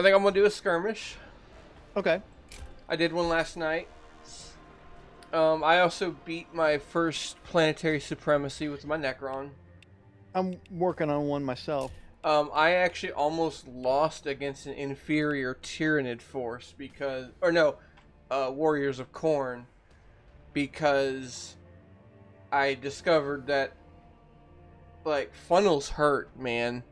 I think I'm gonna do a skirmish. Okay. I did one last night. I also beat my first planetary supremacy with my Necron. I'm working on one myself. I actually almost lost against an inferior Tyranid force Warriors of Khorne, because I discovered that, like, funnels hurt, man.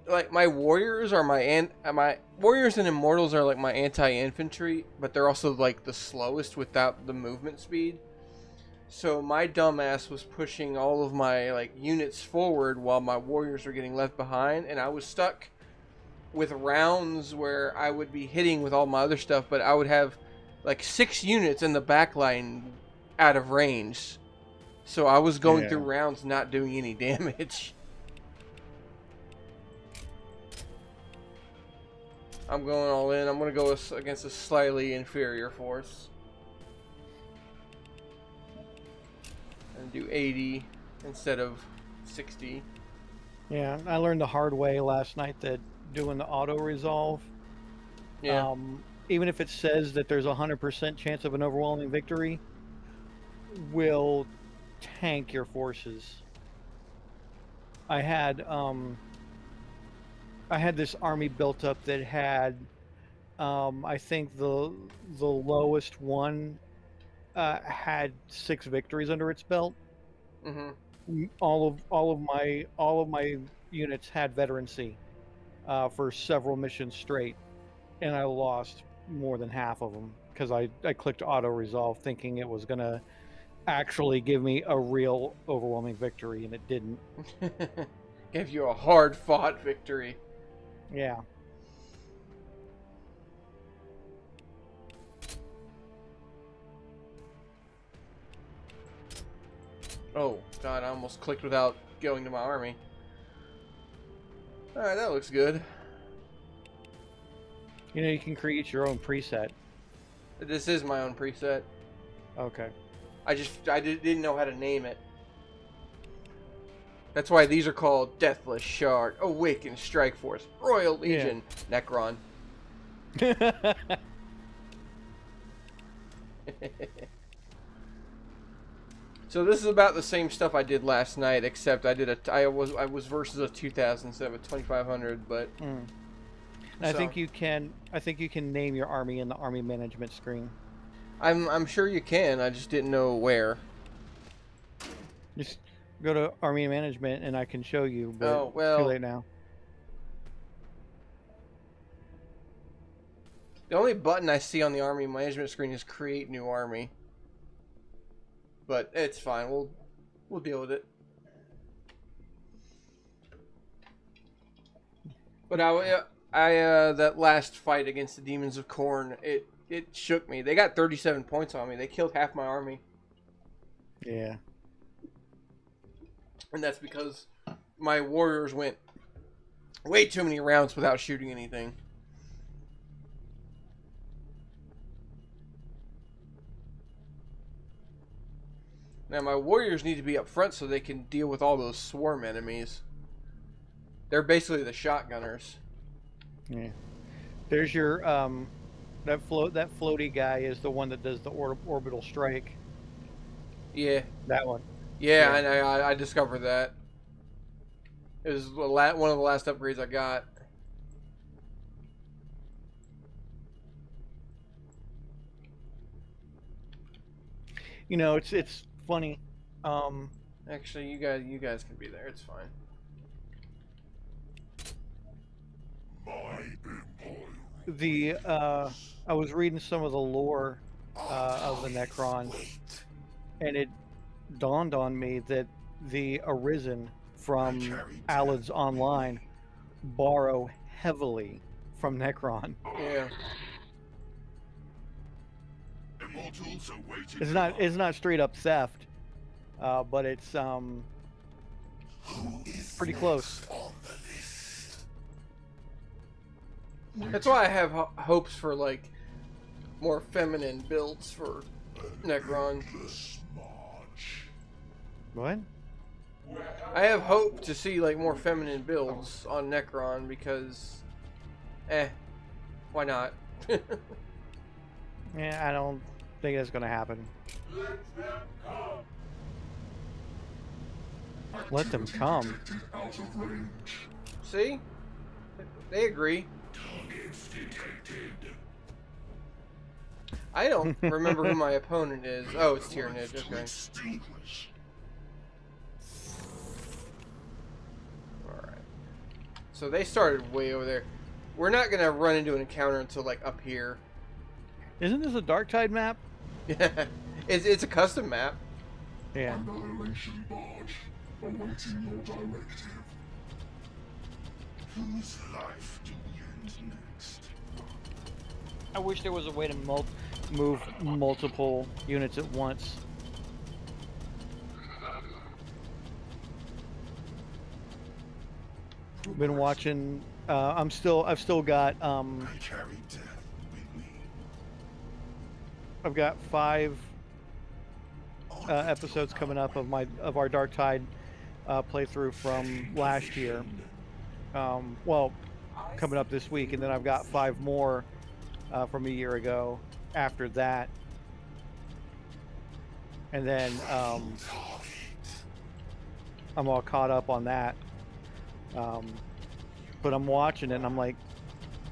Like, my warriors and immortals are like my anti-infantry, but they're also like the slowest without the movement speed. So my dumbass was pushing all of my like units forward while my warriors were getting left behind, and I was stuck with rounds where I would be hitting with all my other stuff, but I would have like 6 units in the back line out of range. So I was going through rounds not doing any damage. I'm going all in. I'm going to go against a slightly inferior force. And do 80 instead of 60. Yeah, I learned the hard way last night that doing the auto resolve, Yeah. even if it says that there's a 100% chance of an overwhelming victory, will tank your forces. I had this army built up that had, I think the lowest one had 6 victories under its belt. Mm-hmm. All of my units had veterancy for several missions straight, and I lost more than half of them because I clicked auto resolve thinking it was gonna actually give me a real overwhelming victory, and it didn't. Gave you a hard fought victory. Yeah. Oh, God, I almost clicked without going to my army. Alright, that looks good. You know, you can create your own preset. This is my own preset. Okay. I didn't know how to name it. That's why these are called Deathless Shard, Awakened Strike Force, Royal Legion, Necron. So this is about the same stuff I did last night, except I was versus a 2000 instead of a 2500, but I think you can name your army in the army management screen. I'm sure you can. I just didn't know where. Just go to army management and I can show you, but Oh, well, it's too late now. The only button I see on the army management screen is create new army. But it's fine. We'll deal with it. But that last fight against the Demons of Khorne, it shook me. They got 37 points on me. They killed half my army. Yeah. And that's because my warriors went way too many rounds without shooting anything. Now, my warriors need to be up front so they can deal with all those swarm enemies. They're basically the shotgunners. Yeah. There's your that floaty guy is the one that does the orbital strike. Yeah. That one. Yeah, and I discovered that. It was one of the last upgrades I got. You know, it's funny. Actually, you guys can be there. It's fine. I was reading some of the lore of the Necron, and it dawned on me that the Arisen from Alad's Online borrow heavily from Necron. Yeah. It's not straight up theft, but it's pretty close. That's why I have hopes for like more feminine builds for Necron. What? I have hope to see like more feminine builds on Necron because Why not? Yeah, I don't think it's gonna happen. Let them come. See? They agree. I don't remember who my opponent is. Oh, it's Tyranid. Okay. Alright. So they started way over there. We're not going to run into an encounter until, like, up here. Isn't this a Darktide map? Yeah. It's a custom map. Yeah. Annihilation barge awaiting your directive. Whose life do we end next? I wish there was a way to move multiple units at once. Been watching. I've still got. I carry death with me. I've got 5 episodes coming up of our Darktide playthrough from last year. Well, coming up this week, and then I've got 5 more from a year ago after that, and then I'm all caught up on that. But I'm watching it and I'm like,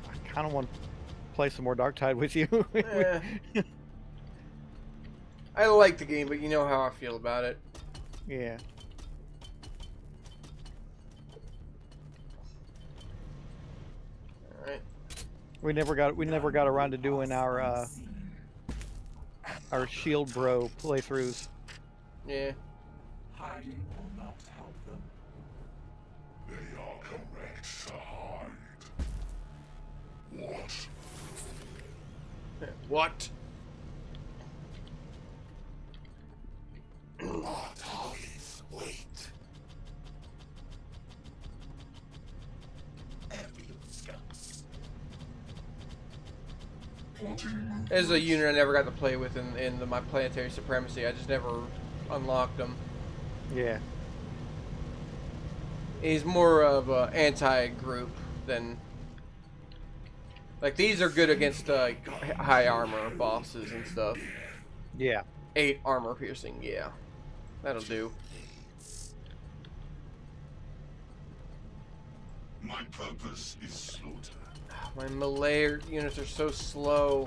I kind of want to play some more Darktide with you. I like the game, but you know how I feel about it. Yeah. Alright. We never got around to doing our Shield Bro playthroughs. Yeah. Hiding will not help them. They are correct to hide. What? Our targets wait. There's a unit I never got to play with in my Planetary Supremacy. I just never unlocked him. Yeah. He's more of an anti-group than... Like, these are good against high armor bosses and stuff. Yeah. 8 armor piercing, yeah. That'll do. My purpose is slaughter. My melee units are so slow.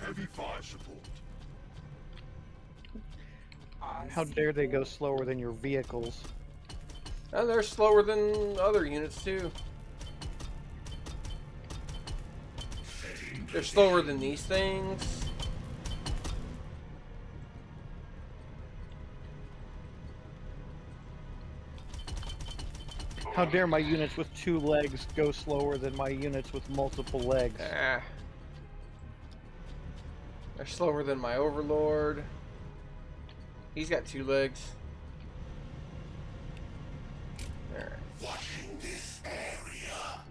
Heavy fire support. How dare they go slower than your vehicles? And they're slower than other units too. They're slower than these things. How dare my units with 2 legs go slower than my units with multiple legs? Ah. They're slower than my Overlord. He's got 2 legs. Alright. Watching this area.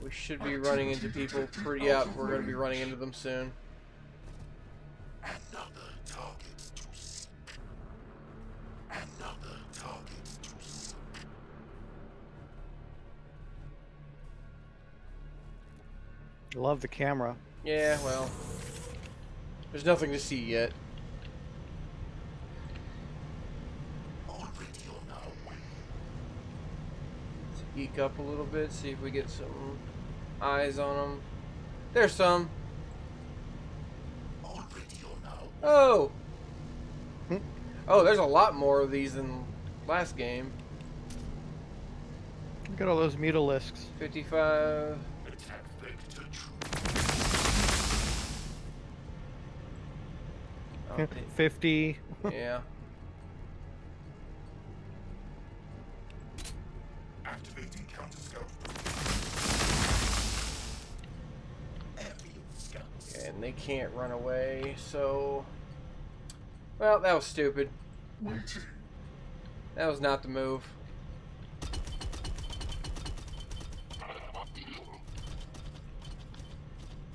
We should be running into people pretty out. We're going to be running into them soon. Another target to see. Another target to see. Love the camera. Yeah, well. There's nothing to see yet. Already on our way. Let's geek up a little bit, see if we get some eyes on them. There's some. Already on our way. Oh! Oh, there's a lot more of these than last game. Look at all those mutalisks. 55. Attack vector true. Oh, 50. yeah. Activating counterscope. Aerial scouts. And they can't run away, so... Well, that was stupid. Waiting. That was not the move.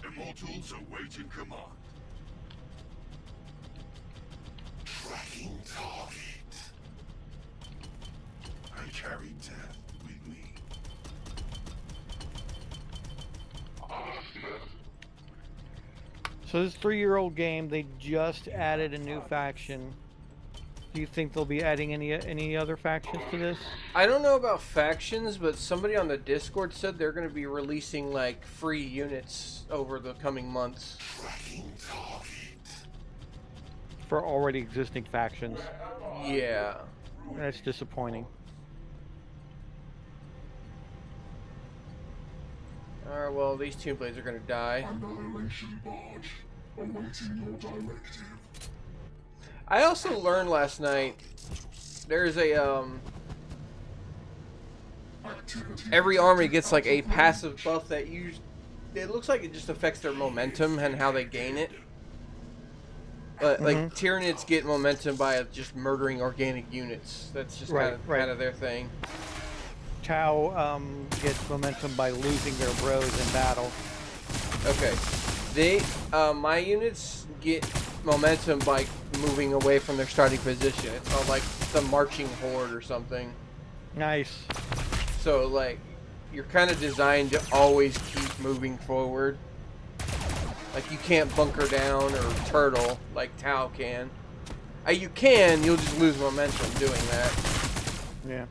Immortals awaiting command. Tracking So this 3-year-old game, they just added a new faction. Do you think they'll be adding any other factions to this? I don't know about factions, but somebody on the Discord said they're going to be releasing like free units over the coming months. For already existing factions. Yeah. That's disappointing. Alright, well, these Tomb Blades are going to die. Annihilation barge, awaiting your directive. I also learned last night there's a every army gets like a passive buff that it looks like it just affects their momentum and how they gain it. But like Tyranids get momentum by just murdering organic units. That's just kind of their thing. Tau gets momentum by losing their bros in battle. Okay, my units get momentum by moving away from their starting position. It's called like the marching horde or something. Nice. So like you're kind of designed to always keep moving forward. Like you can't bunker down or turtle like Tau can. You can, you'll just lose momentum doing that. Yeah.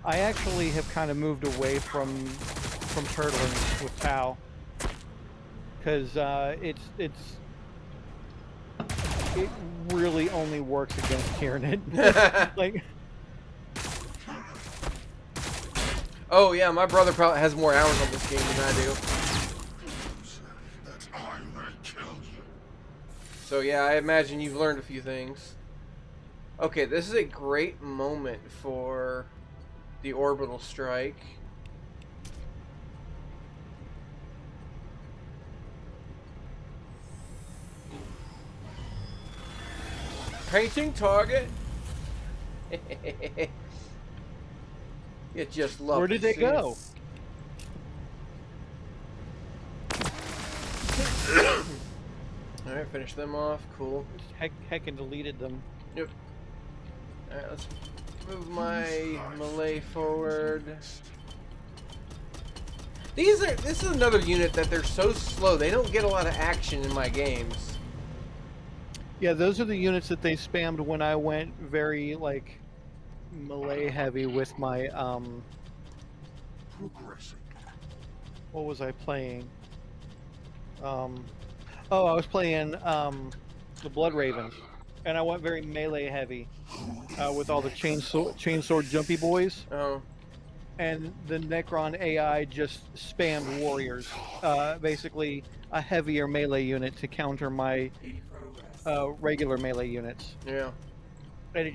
I actually have kind of moved away from turtling with Tau. Because it really only works against Tyranid. Like, oh yeah, my brother probably has more hours on this game than I do. So yeah, I imagine you've learned a few things. Okay, this is a great moment for the orbital strike. Painting target. You just love. Where did they go? Alright, finish them off. Cool. Heckin' deleted them. Yep. Alright, let's move my melee forward. This is another unit that they're so slow. They don't get a lot of action in my games. Yeah, those are the units that they spammed when I went very, like, melee heavy with my, what was I playing? Oh, I was playing, the Blood Ravens, and I went very melee heavy, with all the chainsword jumpy boys. Oh. And the Necron AI just spammed warriors, basically a heavier melee unit to counter my regular melee units. Yeah. And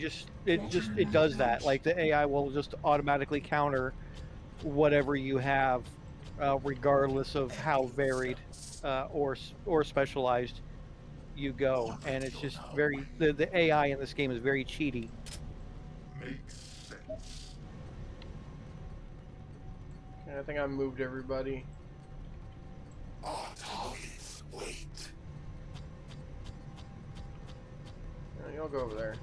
it does that. Like the AI will just automatically counter whatever you have, regardless of how varied or specialized you go. And it's just very the AI in this game is very cheaty. Makes sense. I think I moved everybody. Our targets wait. Y'all go over there.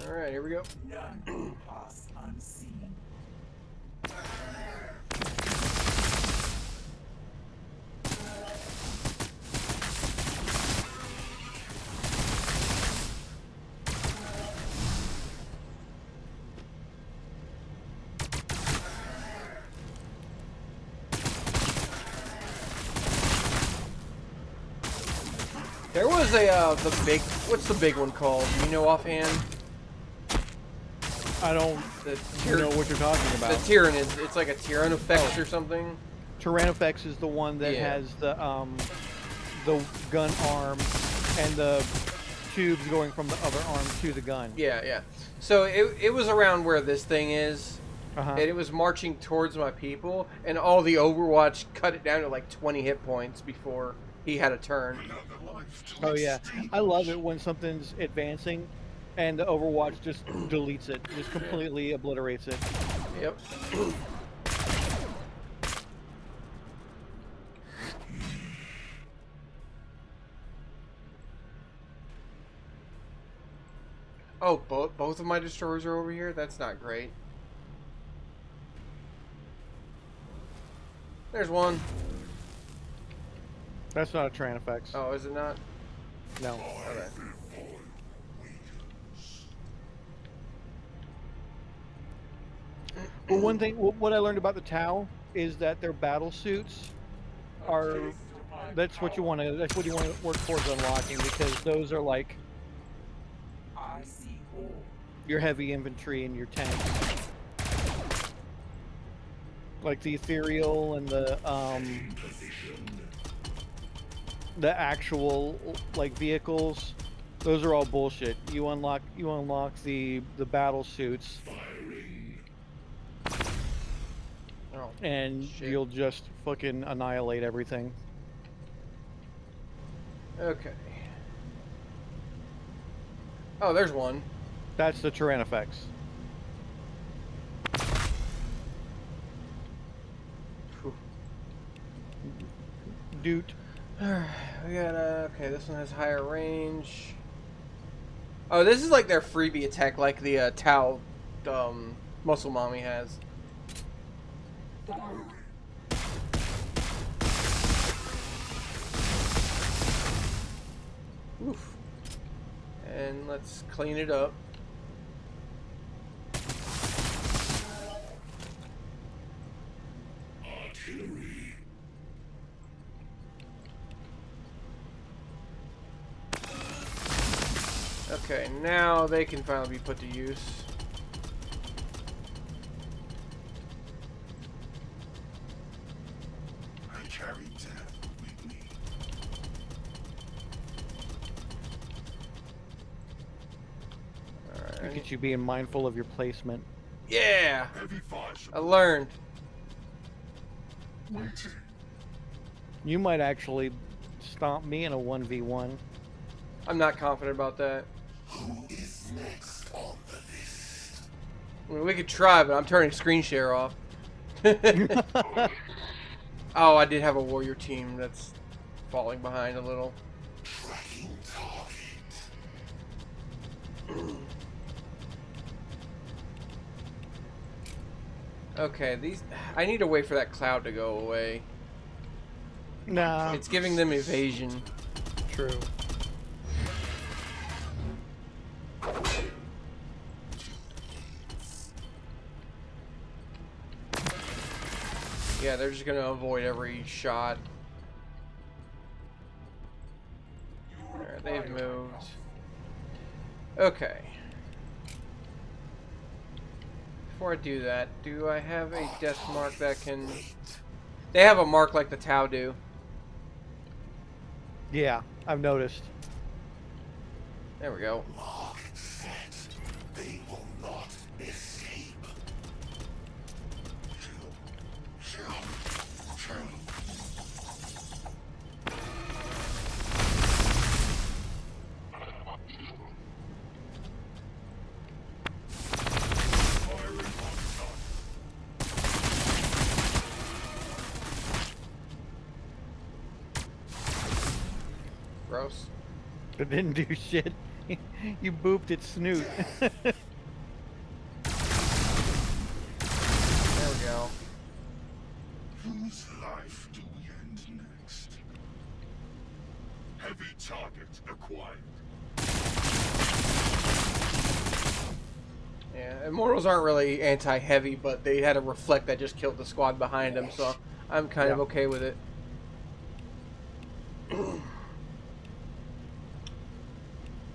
Alright, here we go. None pass unseen. There was what's the big one called? Do you know offhand? I don't know what you're talking about. The Tyranid. It's like a Tyranofex or something. Tyranofex is the one that has the gun arm and the tubes going from the other arm to the gun. Yeah, yeah. So it was around where this thing is, Uh-huh. and it was marching towards my people, and all the Overwatch cut it down to like 20 hit points before he had a turn. Oh yeah, I love it when something's advancing and the Overwatch just deletes it, just completely obliterates it. Yep. Oh, both of my destroyers are over here? That's not great. There's one. That's not a Tranifex. Oh, is it not? No. Okay. But one thing, what I learned about the Tau is that their battle suits are. That's what you want to. That's what you want to work towards unlocking, because those are like I see all. your heavy infantry and your tanks. Like the ethereal and the actual like vehicles, those are all bullshit. You unlock the battle suits, Oh, and shit. you'll just fucking annihilate everything. Okay. Oh, there's one. That's the Tyranifex. Whew. Doot. We got okay, this one has higher range. Oh, this is like their freebie attack, like the Tau Muscle Mommy has. Oof. And let's clean it up. Artillery. Okay, now they can finally be put to use. I carry death with me. Look Alright. at you being mindful of your placement. Yeah! Heavy fire I learned. waiting. You might actually stomp me in a 1v1. I'm not confident about that. Who is next on the list? I mean, we could try, but I'm turning screen share off. Oh, I did have a warrior team that's falling behind a little. Tracking target. Okay, I need to wait for that cloud to go away. Nah, It's giving them evasion. true. Yeah, they're just gonna avoid every shot. Alright, they've moved. Okay. Before I do that, do I have a death mark that can... They have a mark like the Tau do. Yeah, I've noticed. There we go. Mark set. They will not escape. Gross. It didn't do shit. You booped its snoot. There we go. Whose life do we end next? Heavy target acquired. Yeah, Immortals aren't really anti-heavy, but they had a reflect that just killed the squad behind them, so I'm kind of Yeah. okay with it.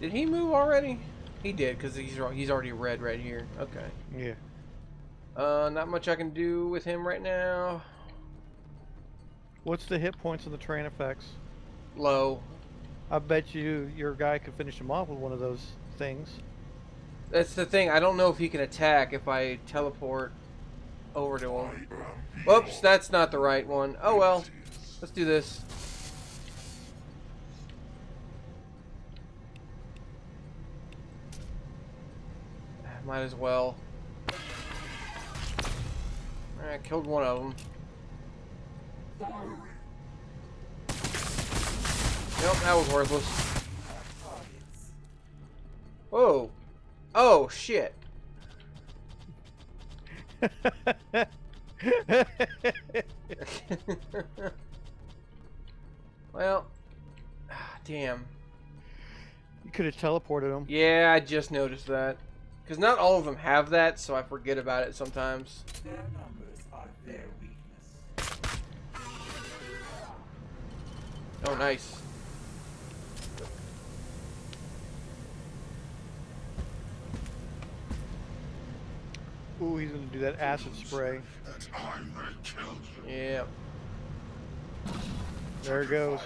Did he move already? He did, because he's already red right here. Okay. Yeah. Not much I can do with him right now. What's the hit points of the Tranifex? Low. I bet you your guy could finish him off with one of those things. That's the thing. I don't know if he can attack if I teleport over to him. Whoops, that's not the right one. Oh well. Let's do this. Might as well. Alright, killed one of them. Nope, that was worthless. Whoa. Oh, shit. Well, damn. You could have teleported him. Yeah, I just noticed that. Because not all of them have that, so I forget about it sometimes. Their numbers are their weakness. Oh, nice. Ooh, he's gonna do that acid spray. That I may kill you. Yeah. There it goes.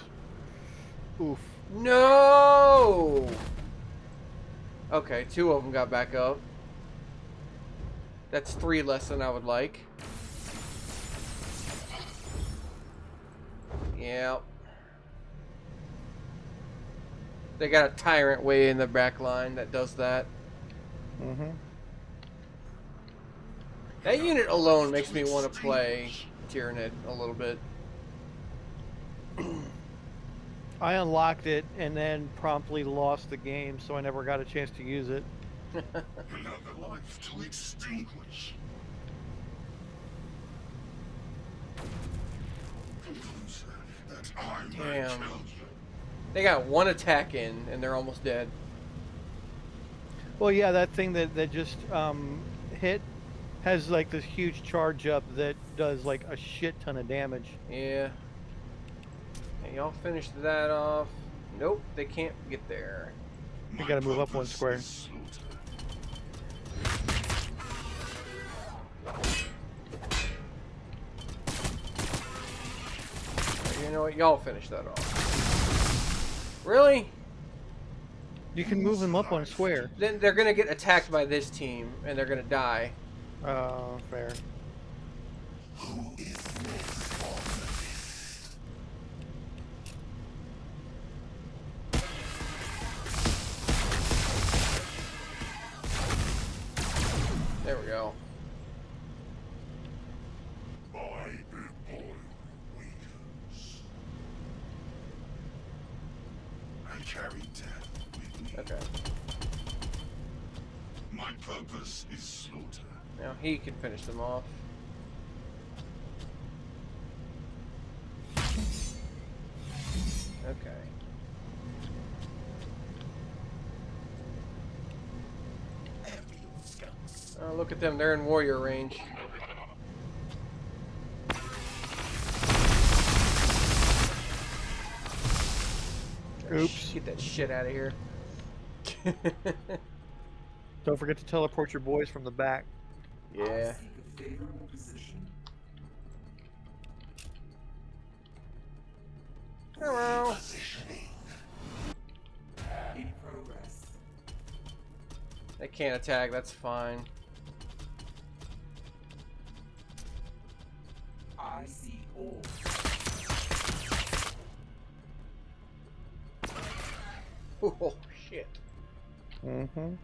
Oof. No! Okay, 2 of them got back up. That's 3 less than I would like. Yeah. They got a tyrant way in the back line that does that. Mm-hmm. That unit alone makes me want to play Tyranid a little bit. I unlocked it and then promptly lost the game, so I never got a chance to use it. Another life to extinguish. That I may Damn. kill you. They got 1 attack in and they're almost dead. Well, yeah, that thing that just hit has like this huge charge up that does like a shit ton of damage. Yeah. Hey, y'all finished that off. Nope, they can't get there. You gotta move up 1 square. You know what? Y'all finish that off. Really? You can move them up 1 square. Then they're gonna get attacked by this team and they're gonna die. Fair. There we go. My big boy weakens. I carry death with me. Okay. My purpose is slaughter. Now he can finish them off. Okay. Oh, look at them. They're in warrior range. Oops. Get that shit out of here. Don't forget to teleport your boys from the back. Yeah. Seek a favorable position. Hello. In progress. They can't attack. That's fine. I see all. Oh shit. Mm-hmm.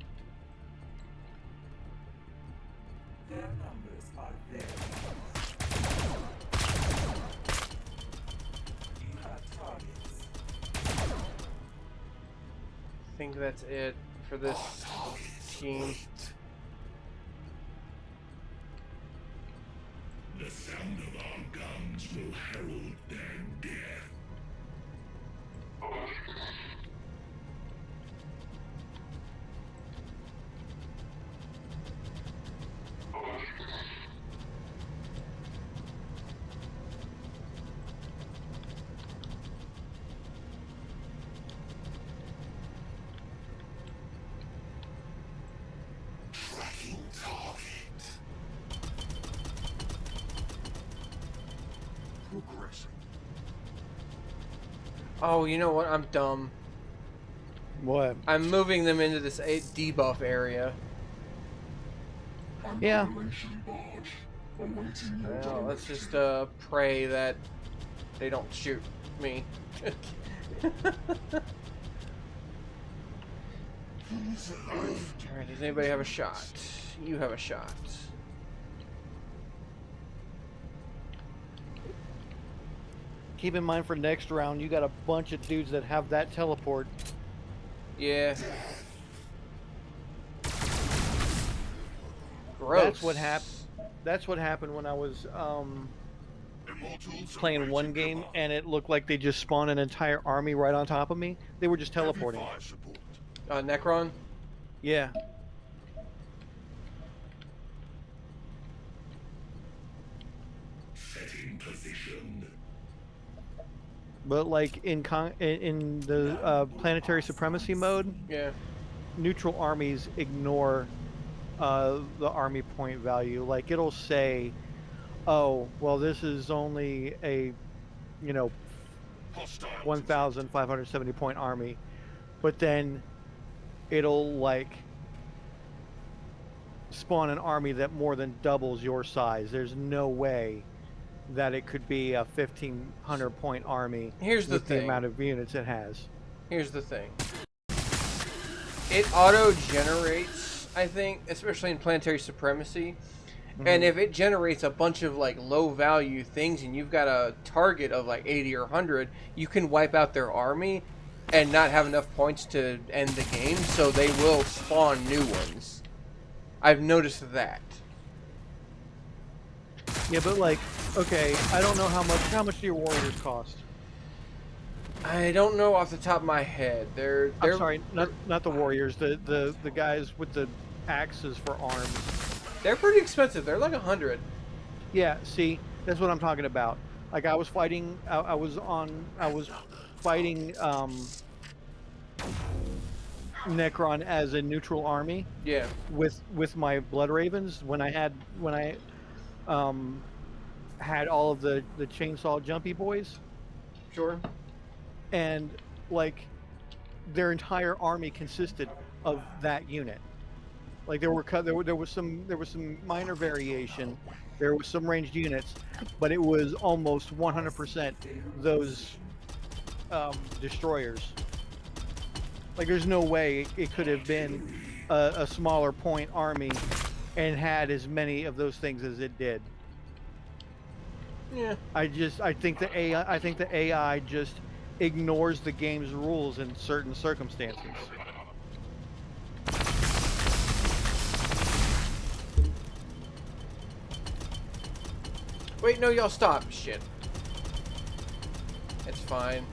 Their numbers are there. You have targets. I think that's it for this team. The sound of our guns will herald their death. Tracking target. Progressing. Oh, you know what? I'm dumb. What? I'm moving them into this debuff area. Yeah. Annihilation barge awaiting your Well, let's direction. just pray that they don't shoot me. Who's alive? Alright, does anybody have a shot? You have a shot. Keep in mind for next round, you got a bunch of dudes that have that teleport. Yeah. Gross. That's what happened. That's what happened when I was Immortals playing one awaiting game, command. and it looked like they just spawned an entire army right on top of me. They were just Heavy teleporting. fire support. Necron? Yeah. Setting position. But like in the planetary supremacy mode, Yeah. neutral armies ignore the army point value. Like it'll say, "Oh, well, this is only a, you know, Hostile. 1,570 point army," but then it'll like spawn an army that more than doubles your size. There's no way that it could be a 1,500 point army Here's the with the thing. amount of units it has. Here's the thing. It auto-generates, I think, especially in planetary supremacy. And if it generates a bunch of like low-value things, and you've got a target of like 80 or 100, you can wipe out their army and not have enough points to end the game. So they will spawn new ones. I've noticed that. Yeah, but like, okay, I don't know how much do your warriors cost? I don't know off the top of my head. They're I'm sorry, not the warriors, the guys with the axes for arms. they're pretty expensive. They're like 100. Yeah, see, that's what I'm talking about. Like I was fighting, I was fighting Necron as a neutral army Yeah. with my Blood Ravens when I had all of the chainsaw jumpy boys, Sure. and like their entire army consisted of that unit. Like there was some minor variation, there was some ranged units, but it was almost 100% those destroyers. Like there's no way it could have been a smaller point army and had as many of those things as it did. Yeah. I think the AI just ignores the game's rules in certain circumstances. Wait, no, y'all stop. Shit. It's fine.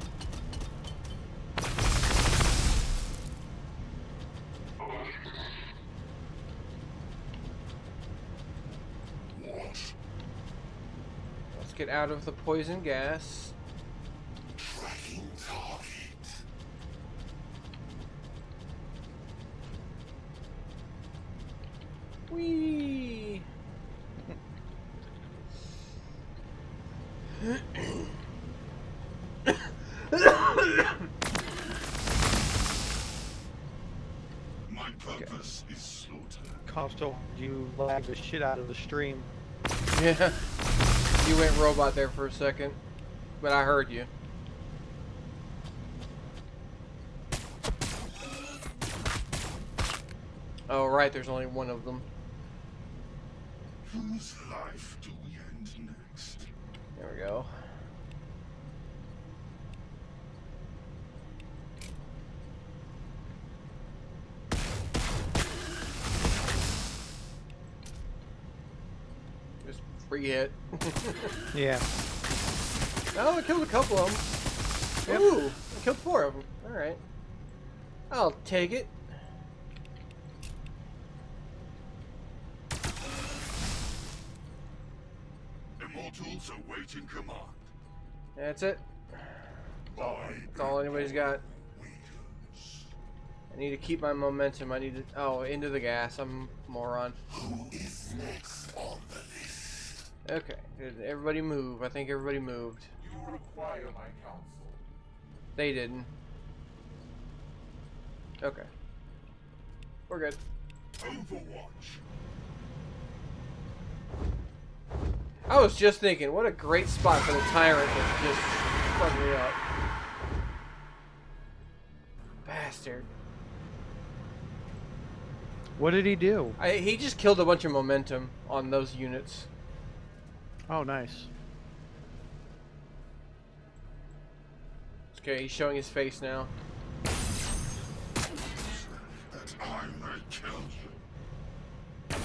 What? Let's get out of the poison gas. Tracking target. Whee! My purpose is slaughter. Costo, you lag the shit out of the stream. Yeah. You went robot there for a second, but I heard you. Oh, right, there's only one of them. Whose life do we end next? There we go. Just free hit. Yeah. Oh, I killed a couple of them. Yep. Ooh, I killed 4 of them. Alright. I'll take it. Immortals awaiting command. That's it. That's all anybody's got. Weakens. I need to keep my momentum. I need to... Oh, into the gas. I'm a moron. Who is next on the list? Okay. Did everybody move? I think everybody moved. You require my counsel. They didn't. Okay. We're good. Overwatch. I was just thinking, what a great spot for the Tyrant to just fuck me up. Bastard. What did he do? He just killed a bunch of momentum on those units. Oh, nice. Okay, he's showing his face now. That I may kill you.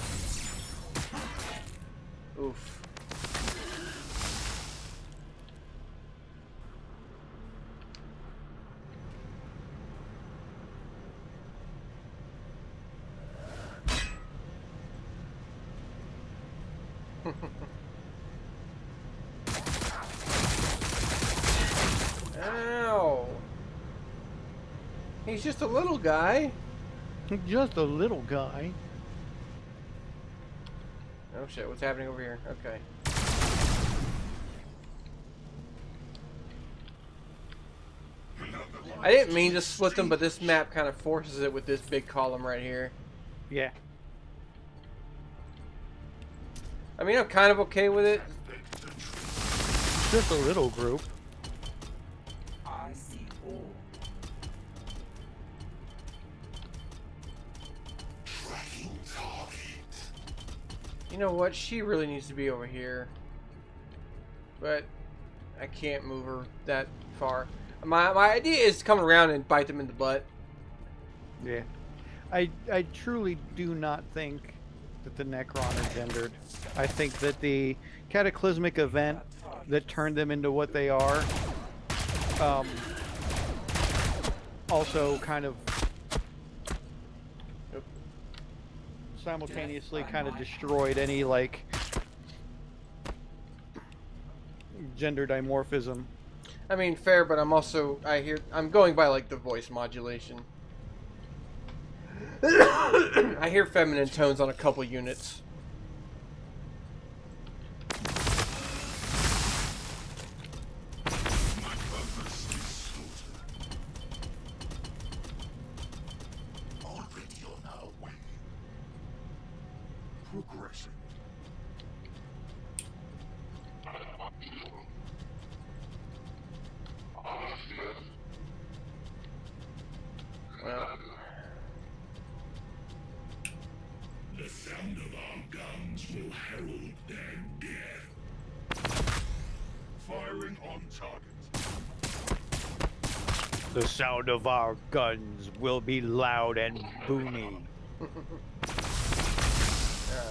Oof. Ow! He's just a little guy. Just a little guy. Oh shit, what's happening over here? Okay. I didn't mean to split them, but this map kind of forces it with this big column right here. Yeah. I mean, I'm kind of okay with it. Just a little group. I see all. Tracking target. You know what? She really needs to be over here. But I can't move her that far. My idea is to come around and bite them in the butt. Yeah. I truly do not think that the Necron are gendered. I think that the cataclysmic event that turned them into what they are also kind of simultaneously kind of destroyed any like gender dimorphism. I mean, fair, but I'm going by like the voice modulation. I hear feminine tones on a couple units. My purpose is slaughtered. Already on our way. Progressing. Well, The sound of our guns will herald their death. Firing on target. The sound of our guns will be loud and boomy. alright,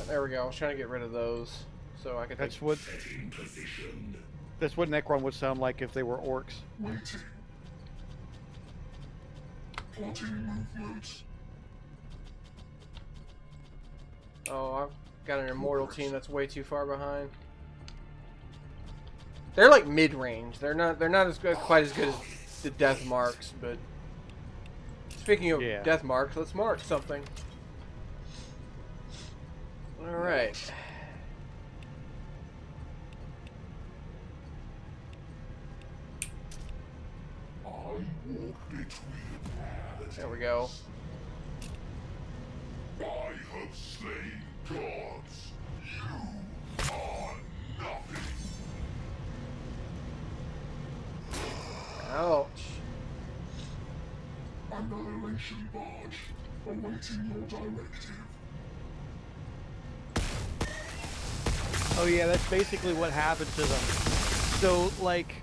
there we go. I was trying to get rid of those so I could. That's what Setting position. that's what Necron would sound like if they were orcs. Waiting. Plotting movement. Oh, I've got an immortal team that's way too far behind. They're like mid-range. They're not as good, quite as good as the death marks. But speaking of Yeah. death marks, let's mark something. All right. I walk between paths. There we go. I have slain gods. You are nothing. Ouch. Annihilation barge. Awaiting your directive. Oh yeah, that's basically what happened to them. So like,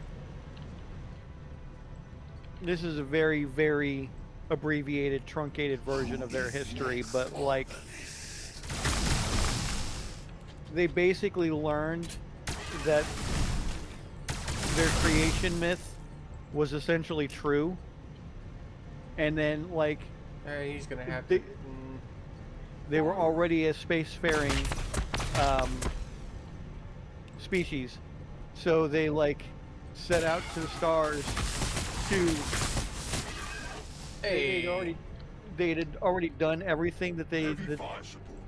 this is a very, very abbreviated, truncated version of their history, but like, they basically learned that their creation myth was essentially true, and then like He's gonna have They- to. they were already a spacefaring species, so they like set out to the stars to Hey. they had already done everything that Heavy fire support.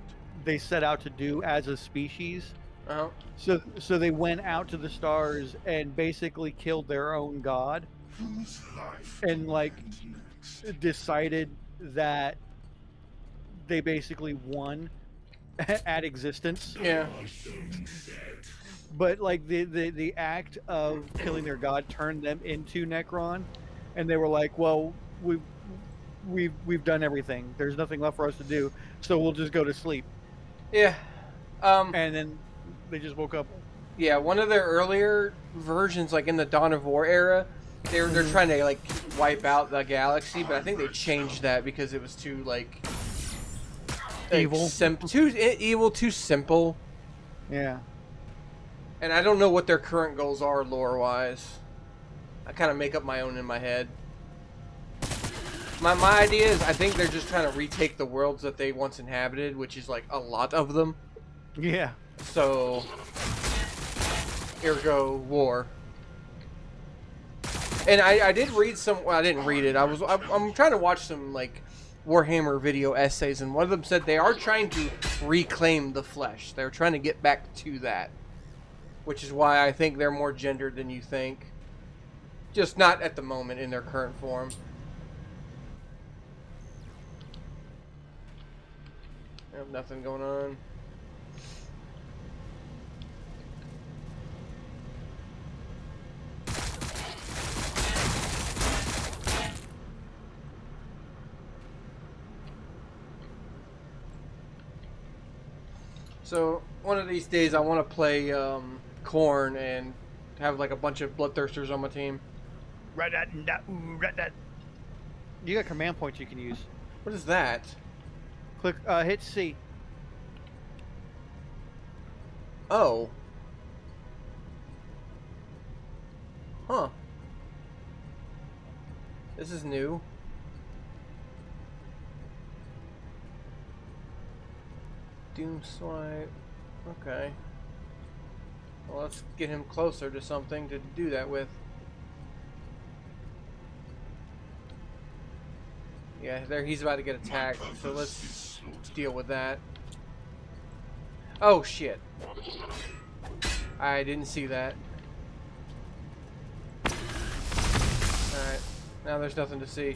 they set out to do as a species. Oh. So they went out to the stars and basically killed their own god Whose life and like ends next? decided that they basically won at existence. Yeah. But like the act of killing their god turned them into Necron, and they were like, well, we've done everything. There's nothing left for us to do, so we'll just go to sleep. Yeah. And then they just woke up. Yeah. One of their earlier versions, like in the Dawn of War era, they're trying to like wipe out the galaxy, but I think they changed that because it was too Evil. too evil, too simple. Yeah. And I don't know what their current goals are lore-wise. I kind of make up my own in my head. My idea is I think they're just trying to retake the worlds that they once inhabited, which is like a lot of them. Yeah. So, ergo, war. And I did read some. Well, I didn't read it. I'm trying to watch some like Warhammer video essays, and one of them said they are trying to reclaim the flesh. They're trying to get back to that, which is why I think they're more gendered than you think. Just not at the moment in their current form. I have nothing going on. So, one of these days I want to play Korn and have like a bunch of Bloodthirsters on my team. You got command points you can use. What is that? Click, hit C. Oh. Huh. This is new. Doom swipe. Okay. Well, let's get him closer to something to do that with. Yeah, there he's about to get attacked, so let's deal with that. Oh shit. I didn't see that. Alright. Now there's nothing to see.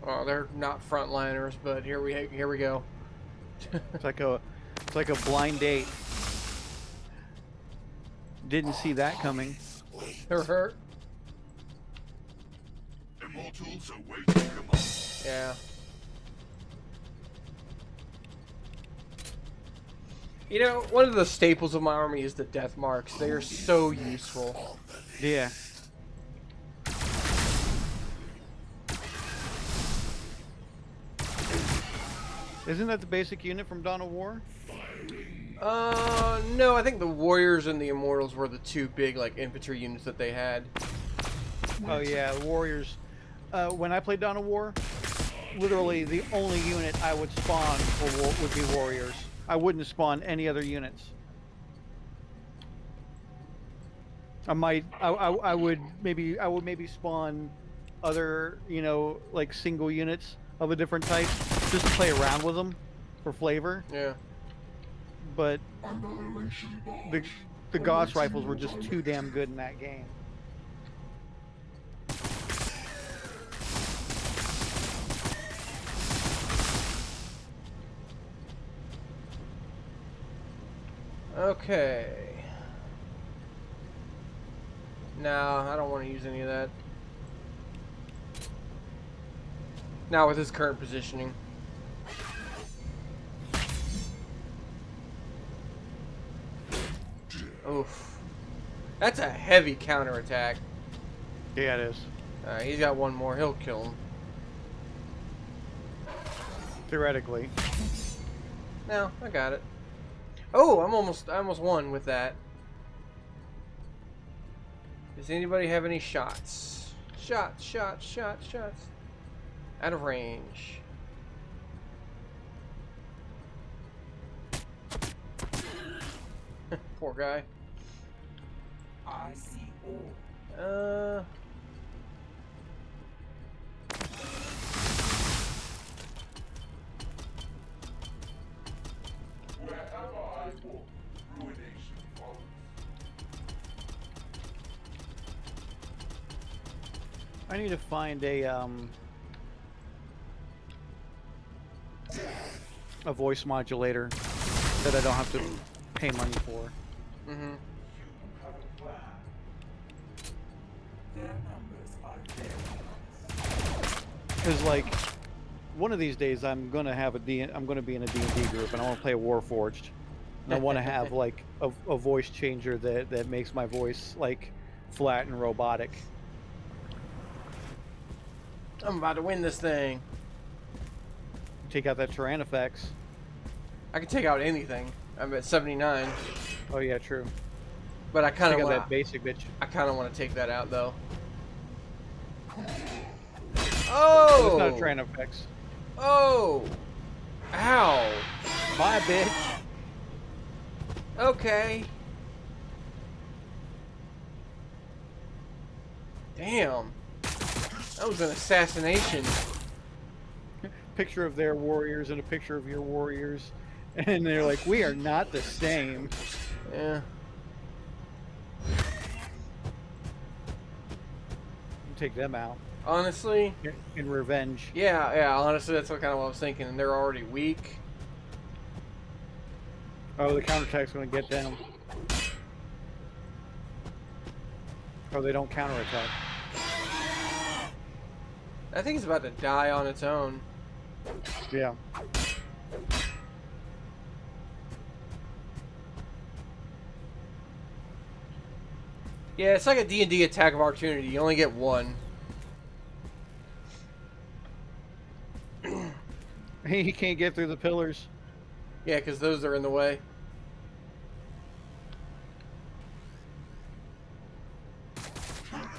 Oh, they're not frontliners, but here we go. It's like a blind date. Didn't see that coming. They're hurt. Immortals awaiting command. Yeah. You know, one of the staples of my army is the death marks. They are so useful. Yeah. Isn't that the basic unit from Dawn of War? No, I think the Warriors and the Immortals were the two big, like, infantry units that they had. Oh yeah, the Warriors. When I played Dawn of War, literally the only unit I would spawn would be Warriors. I wouldn't spawn any other units. I would maybe spawn other, you know, like single units of a different type just to play around with them for flavor. Yeah. But the Gauss rifles were just too damn good in that game. Okay. No, I don't want to use any of that. Not with his current positioning. Oof. That's a heavy counterattack. Yeah, it is. Alright, he's got one more. He'll kill him. Theoretically. No, I got it. Oh, I almost won with that. Does anybody have any shots? Shots. Out of range. Poor guy. I see all. Wherever I walk, ruination follows. I need to find a voice modulator that I don't have to pay money for. Mm-hmm. Their numbers are very Because like, one of these days I'm gonna have I'm gonna be in a D&D group, and I want to play a Warforged, and I want to have like a voice changer that makes my voice like flat and robotic. I'm about to win this thing. Take out that Tyranifex. I can take out anything. I'm at 79. Oh yeah, true. But I kind Take of out want that basic bitch. I kind of want to take that out though. Oh, it's not a Oh! Tyranifex. Oh! Ow! Bye, bitch. Okay. Damn. That was an assassination. Picture of their warriors and a picture of your warriors, and they're like, we are not the same. Yeah. Take them out Honestly, in revenge. yeah, honestly, that's what kind of what I was thinking. And they're already weak. Oh, the counterattack's going to get them. Oh, they don't counterattack. I think it's about to die on its own. Yeah. Yeah, it's like a D&D attack of opportunity. You only get one. He can't get through the pillars. Yeah, because those are in the way.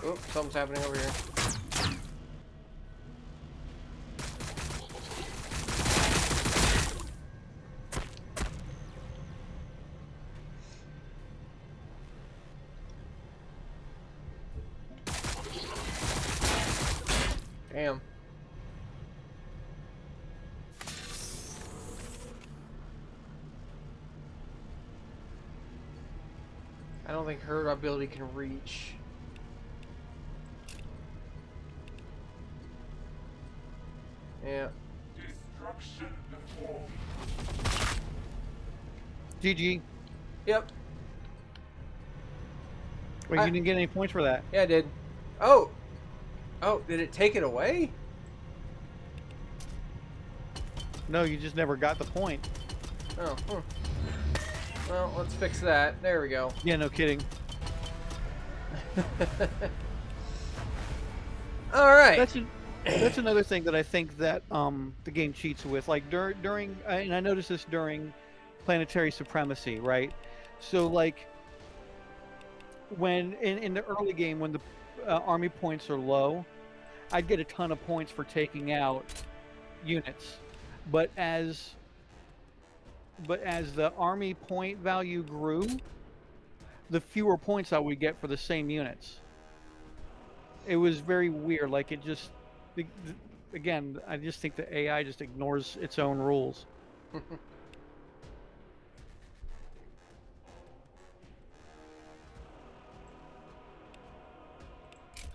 Oh, something's happening over here. Damn. I don't think her ability can reach. Yeah. Destruction before GG. Yep. Wait, you didn't get any points for that. Yeah, I did. Oh! Oh, did it take it away? No, you just never got the point. Oh, well, let's fix that. There we go. Yeah, no kidding. Alright. That's another thing that I think that the game cheats with. Like during and I noticed this during Planetary Supremacy, right? So like when in the early game when the army points are low, I'd get a ton of points for taking out units. But as the army point value grew, the fewer points I would get for the same units. It was very weird. Like it just, again, I just think the AI just ignores its own rules.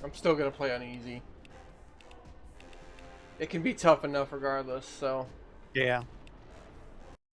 I'm still gonna play on easy. It can be tough enough regardless, so. Yeah.